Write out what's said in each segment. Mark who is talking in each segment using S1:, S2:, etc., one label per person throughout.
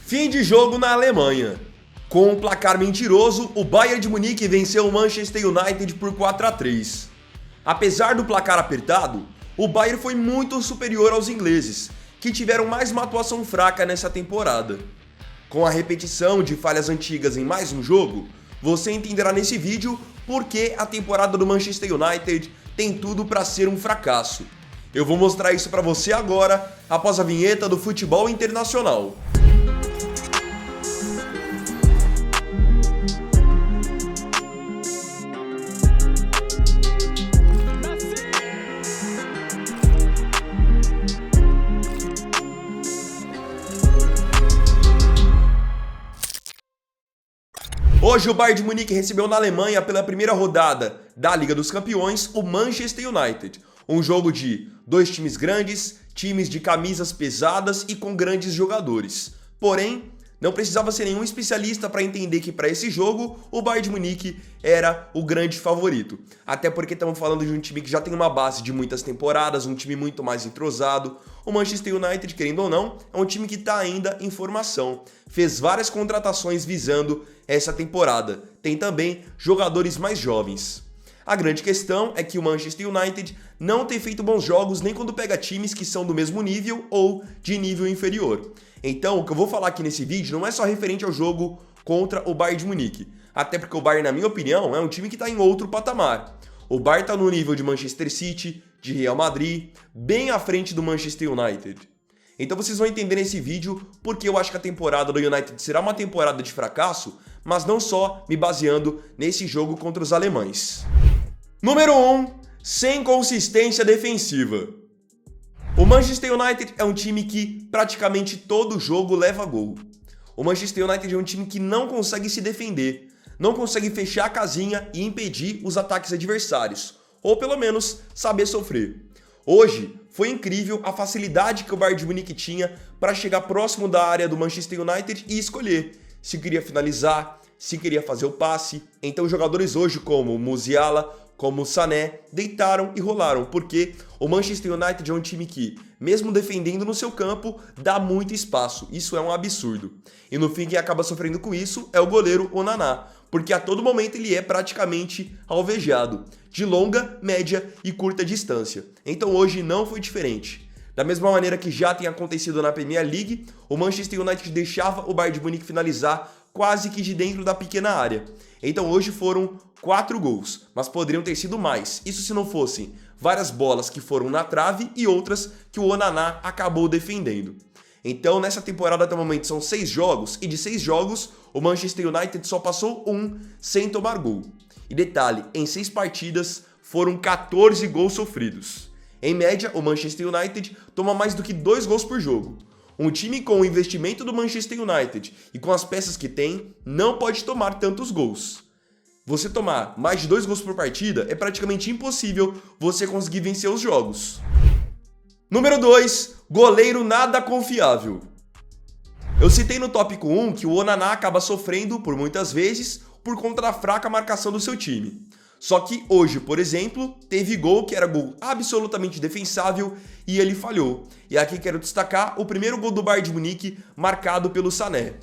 S1: Fim de jogo na Alemanha. Com um placar mentiroso, o Bayern de Munique venceu o Manchester United por 4-3. Apesar do placar apertado, o Bayern foi muito superior aos ingleses, que tiveram mais uma atuação fraca nessa temporada. Com a repetição de falhas antigas em mais um jogo, você entenderá nesse vídeo por que a temporada do Manchester United tem tudo para ser um fracasso. Eu vou mostrar isso para você agora, após a vinheta do futebol internacional. Hoje o Bayern de Munique recebeu na Alemanha pela primeira rodada da Liga dos Campeões o Manchester United. Um jogo de dois times grandes, times de camisas pesadas e com grandes jogadores. Porém, não precisava ser nenhum especialista para entender que para esse jogo o Bayern de Munique era o grande favorito. Até porque estamos falando de um time que já tem uma base de muitas temporadas, um time muito mais entrosado. O Manchester United, querendo ou não, é um time que está ainda em formação. Fez várias contratações visando essa temporada. Tem também jogadores mais jovens. A grande questão é que o Manchester United não tem feito bons jogos nem quando pega times que são do mesmo nível ou de nível inferior. Então, o que eu vou falar aqui nesse vídeo não é só referente ao jogo contra o Bayern de Munique. Até porque o Bayern, na minha opinião, é um time que está em outro patamar. O Bayern está no nível de Manchester City, de Real Madrid, bem à frente do Manchester United. Então vocês vão entender nesse vídeo porque eu acho que a temporada do United será uma temporada de fracasso, mas não só me baseando nesse jogo contra os alemães. Número 1. Sem consistência defensiva. O Manchester United é um time que praticamente todo jogo leva gol. O Manchester United é um time que não consegue se defender, não consegue fechar a casinha e impedir os ataques adversários, ou pelo menos saber sofrer. Hoje foi incrível a facilidade que o Bayern de Munique tinha para chegar próximo da área do Manchester United e escolher se queria finalizar, se queria fazer o passe. Então jogadores hoje como o Musiala, como o Sané, deitaram e rolaram, porque o Manchester United é um time que, mesmo defendendo no seu campo, dá muito espaço. Isso é um absurdo. E no fim quem acaba sofrendo com isso é o goleiro Onana, porque a todo momento ele é praticamente alvejado, de longa, média e curta distância. Então hoje não foi diferente. Da mesma maneira que já tem acontecido na Premier League, o Manchester United deixava o Bayern de Munique finalizar quase que de dentro da pequena área. Então hoje foram 4 gols, mas poderiam ter sido mais. Isso se não fossem várias bolas que foram na trave e outras que o Onana acabou defendendo. Então nessa temporada até o momento são 6 jogos e de 6 jogos o Manchester United só passou um sem tomar gol. E detalhe, em 6 partidas foram 14 gols sofridos. Em média, o Manchester United toma mais do que 2 gols por jogo. Um time com o investimento do Manchester United e com as peças que tem, não pode tomar tantos gols. Você tomar mais de 2 gols por partida é praticamente impossível você conseguir vencer os jogos. Número 2. Goleiro nada confiável. Eu citei no tópico 1 que o Onana acaba sofrendo, por muitas vezes, por conta da fraca marcação do seu time. Só que hoje, por exemplo, teve gol que era gol absolutamente defensável e ele falhou. E aqui quero destacar o primeiro gol do Bayern de Munique marcado pelo Sané.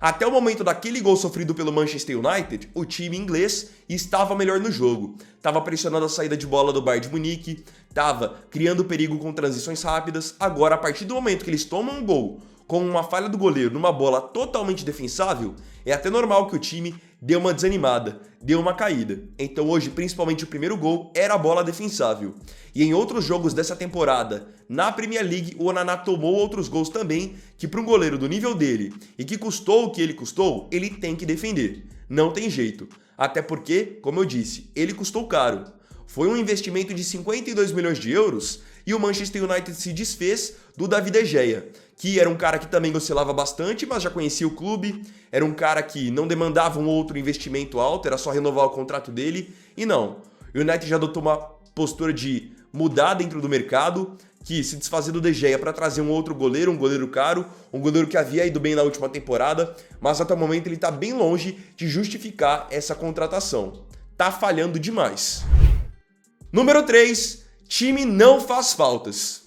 S1: Até o momento daquele gol sofrido pelo Manchester United, o time inglês estava melhor no jogo. Estava pressionando a saída de bola do Bayern de Munique, estava criando perigo com transições rápidas. Agora, a partir do momento que eles tomam um gol com uma falha do goleiro numa bola totalmente defensável, é até normal que o time dê uma desanimada, dê uma caída. Então hoje, principalmente o primeiro gol, era a bola defensável. E em outros jogos dessa temporada, na Premier League, o Onana tomou outros gols também, que para um goleiro do nível dele, e que custou o que ele custou, ele tem que defender. Não tem jeito. Até porque, como eu disse, ele custou caro. Foi um investimento de 52 milhões de euros e o Manchester United se desfez do David De Gea, que era um cara que também oscilava bastante, mas já conhecia o clube, era um cara que não demandava um outro investimento alto, era só renovar o contrato dele, e não. O United já adotou uma postura de mudar dentro do mercado, que se desfazer do De Gea para trazer um outro goleiro, um goleiro caro, um goleiro que havia ido bem na última temporada, mas até o momento ele está bem longe de justificar essa contratação. Tá falhando demais. Número 3. Time não faz faltas.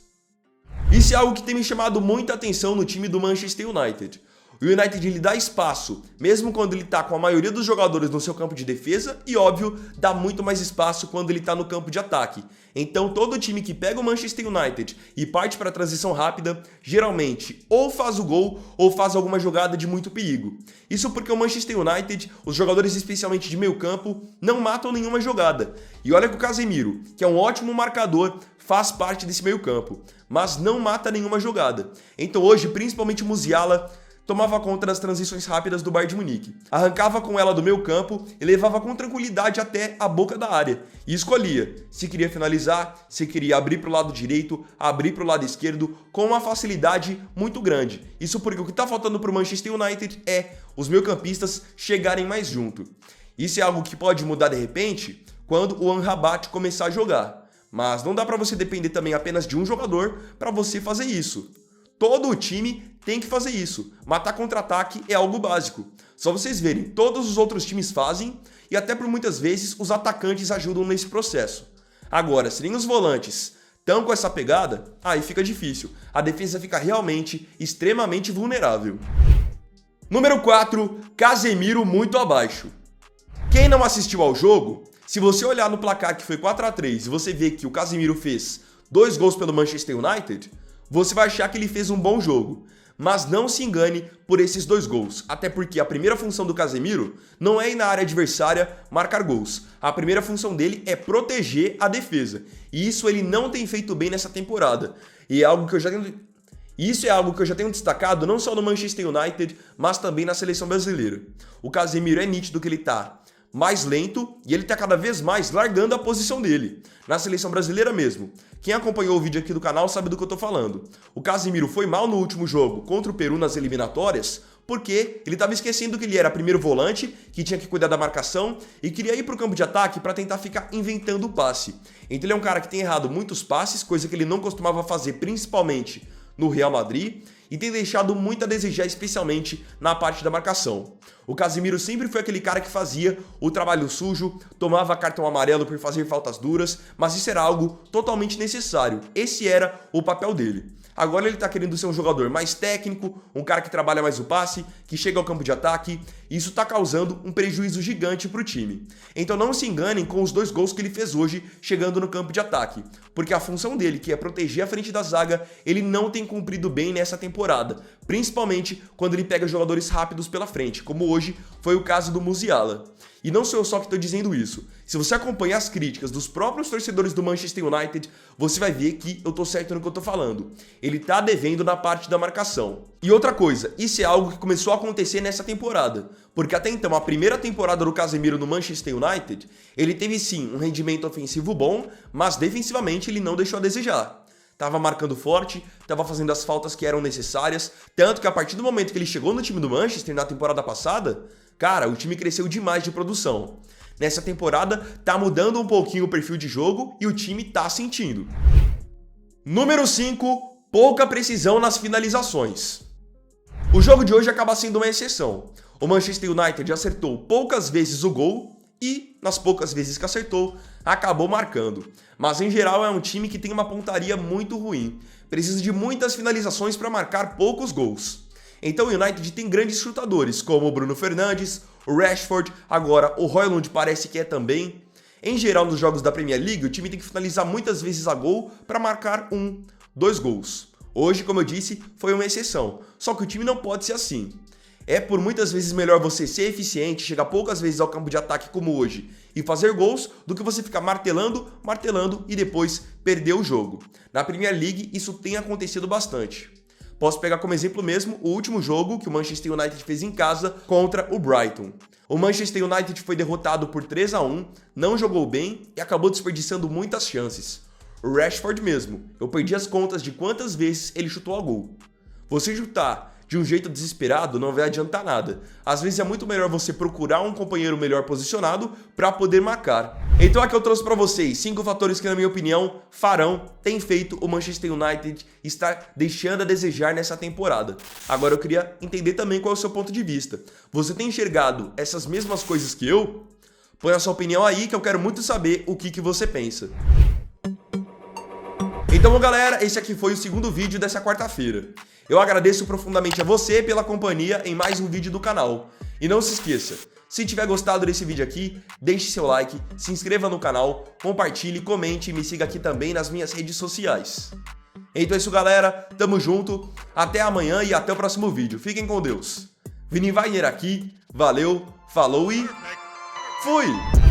S1: Isso é algo que tem me chamado muita atenção no time do Manchester United. O United ele dá espaço, mesmo quando ele tá com a maioria dos jogadores no seu campo de defesa e, óbvio, dá muito mais espaço quando ele tá no campo de ataque. Então todo time que pega o Manchester United e parte para a transição rápida, geralmente ou faz o gol ou faz alguma jogada de muito perigo. Isso porque o Manchester United, os jogadores especialmente de meio campo, não matam nenhuma jogada. E olha que o Casemiro, que é um ótimo marcador, faz parte desse meio campo, mas não mata nenhuma jogada. Então hoje, principalmente o Musiala, tomava conta das transições rápidas do Bayern de Munique. Arrancava com ela do meio campo e levava com tranquilidade até a boca da área. E escolhia se queria finalizar, se queria abrir para o lado direito, abrir para o lado esquerdo, com uma facilidade muito grande. Isso porque o que está faltando para o Manchester United é os meio-campistas chegarem mais junto. Isso é algo que pode mudar de repente quando o Amrabat começar a jogar. Mas não dá para você depender também apenas de um jogador para você fazer isso. Todo o time tem que fazer isso. Matar contra-ataque é algo básico. Só vocês verem, todos os outros times fazem e até por muitas vezes os atacantes ajudam nesse processo. Agora, se nem os volantes estão com essa pegada, aí fica difícil. A defesa fica realmente extremamente vulnerável. Número 4, Casemiro muito abaixo. Quem não assistiu ao jogo, se você olhar no placar que foi 4-3 e você ver que o Casemiro fez 2 gols pelo Manchester United, você vai achar que ele fez um bom jogo. Mas não se engane por esses 2 gols, até porque a primeira função do Casemiro não é ir na área adversária marcar gols. A primeira função dele é proteger a defesa. E isso ele não tem feito bem nessa temporada. E é algo que eu já tenho... Isso é algo que eu já tenho destacado não só no Manchester United, mas também na seleção brasileira. O Casemiro é nítido que ele tá mais lento e ele tá cada vez mais largando a posição dele. Na seleção brasileira mesmo. Quem acompanhou o vídeo aqui do canal sabe do que eu tô falando. O Casemiro foi mal no último jogo contra o Peru nas eliminatórias porque ele estava esquecendo que ele era primeiro volante, que tinha que cuidar da marcação e queria ir pro campo de ataque para tentar ficar inventando o passe. Então ele é um cara que tem errado muitos passes, coisa que ele não costumava fazer principalmente no Real Madrid, e tem deixado muito a desejar, especialmente na parte da marcação. O Casemiro sempre foi aquele cara que fazia o trabalho sujo, tomava cartão amarelo por fazer faltas duras, mas isso era algo totalmente necessário. Esse era o papel dele. Agora ele tá querendo ser um jogador mais técnico, um cara que trabalha mais o passe, que chega ao campo de ataque, e isso tá causando um prejuízo gigante pro time. Então não se enganem com os 2 gols que ele fez hoje chegando no campo de ataque, porque a função dele, que é proteger a frente da zaga, ele não tem cumprido bem nessa temporada, principalmente quando ele pega jogadores rápidos pela frente, como hoje foi o caso do Musiala. E não sou eu só que estou dizendo isso. Se você acompanhar as críticas dos próprios torcedores do Manchester United, você vai ver que eu tô certo no que eu tô falando. Ele tá devendo na parte da marcação. E outra coisa, isso é algo que começou a acontecer nessa temporada. Porque até então, a primeira temporada do Casemiro no Manchester United, ele teve sim um rendimento ofensivo bom, mas defensivamente ele não deixou a desejar. Tava marcando forte, tava fazendo as faltas que eram necessárias, tanto que a partir do momento que ele chegou no time do Manchester na temporada passada, cara, o time cresceu demais de produção. Nessa temporada, tá mudando um pouquinho o perfil de jogo e o time tá sentindo. Número 5, pouca precisão nas finalizações. O jogo de hoje acaba sendo uma exceção. O Manchester United acertou poucas vezes o gol e, nas poucas vezes que acertou, acabou marcando. Mas em geral é um time que tem uma pontaria muito ruim. Precisa de muitas finalizações para marcar poucos gols. Então o United tem grandes chutadores, como o Bruno Fernandes, o Rashford, agora o Højlund parece que é também. Em geral, nos jogos da Premier League, o time tem que finalizar muitas vezes a gol para marcar 1, 2 gols. Hoje, como eu disse, foi uma exceção, só que o time não pode ser assim. É por muitas vezes melhor você ser eficiente, chegar poucas vezes ao campo de ataque como hoje e fazer gols, do que você ficar martelando e depois perder o jogo. Na Premier League, isso tem acontecido bastante. Posso pegar como exemplo mesmo o último jogo que o Manchester United fez em casa contra o Brighton. O Manchester United foi derrotado por 3-1, não jogou bem e acabou desperdiçando muitas chances. O Rashford mesmo, eu perdi as contas de quantas vezes ele chutou a gol. Você chutar de um jeito desesperado não vai adiantar nada. Às vezes é muito melhor você procurar um companheiro melhor posicionado para poder marcar. Então aqui eu trouxe para vocês 5 fatores que, na minha opinião, têm feito o Manchester United estar deixando a desejar nessa temporada. Agora eu queria entender também qual é o seu ponto de vista. Você tem enxergado essas mesmas coisas que eu? Põe a sua opinião aí que eu quero muito saber o que você pensa. Então, galera, esse aqui foi o segundo vídeo dessa quarta-feira. Eu agradeço profundamente a você pela companhia em mais um vídeo do canal. E não se esqueça, se tiver gostado desse vídeo aqui, deixe seu like, se inscreva no canal, compartilhe, comente e me siga aqui também nas minhas redes sociais. Então é isso, galera, tamo junto, até amanhã e até o próximo vídeo. Fiquem com Deus. Vini Wagner aqui, valeu, falou e fui!